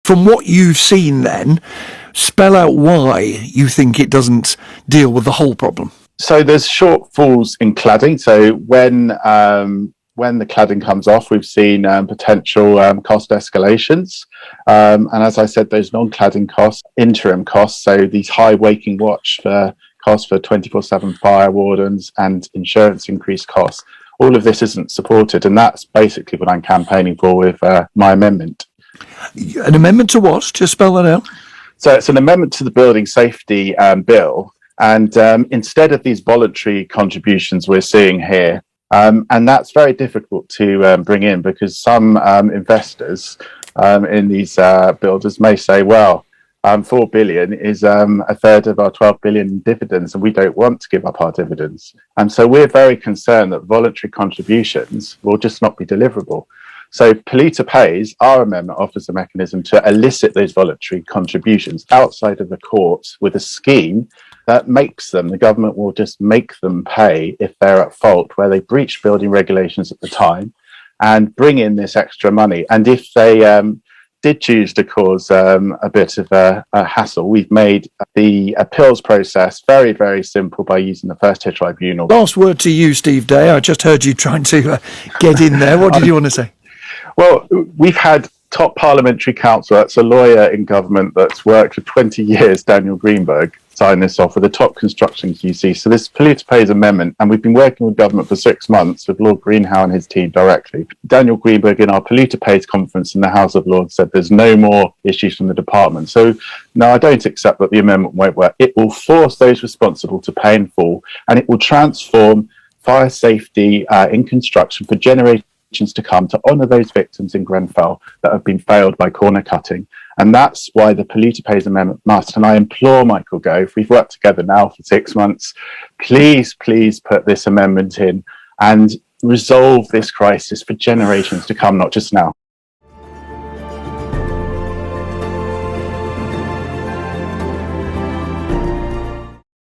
From what you've seen then, spell out why you think it doesn't deal with the whole problem. So there's shortfalls in cladding. So when the cladding comes off, we've seen potential cost escalations. And as I said, those non-cladding costs, interim costs, so these high waking watch for costs for 24/7 fire wardens and insurance increased costs, all of this isn't supported. And that's basically what I'm campaigning for with my amendment. An amendment to what? Just spell that out. So it's an amendment to the Building Safety Bill. And instead of these voluntary contributions we're seeing here, and that's very difficult to bring in because some investors in these builders may say, well, 4 billion is a third of our 12 billion in dividends, and we don't want to give up our dividends. And so we're very concerned that voluntary contributions will just not be deliverable. So Polluter Pays, our amendment, offers a mechanism to elicit those voluntary contributions outside of the courts with a scheme that makes them, the government will just make them pay if they're at fault, where they breach building regulations at the time, and bring in this extra money. And if they did choose to cause a bit of a hassle, we've made the appeals process very, very simple by using the first tier tribunal. Last word to you, Steve Day. I just heard you trying to get in there. What did you want to say? Well, we've had top parliamentary counsel, that's a lawyer in government that's worked for 20 years, Daniel Greenberg, sign this off with the top construction QC. So this Polluter Pays amendment, and we've been working with government for 6 months with Lord Greenhow and his team directly. Daniel Greenberg in our Polluter Pays conference in the House of Lords said there's no more issues from the department. So no, I don't accept that the amendment won't work. It will force those responsible to pay in full, and it will transform fire safety in construction for generations to come, to honour those victims in Grenfell that have been failed by corner cutting. And that's why the Polluter Pays amendment must. And I implore Michael Gove, we've worked together now for 6 months, please put this amendment in and resolve this crisis for generations to come, not just now.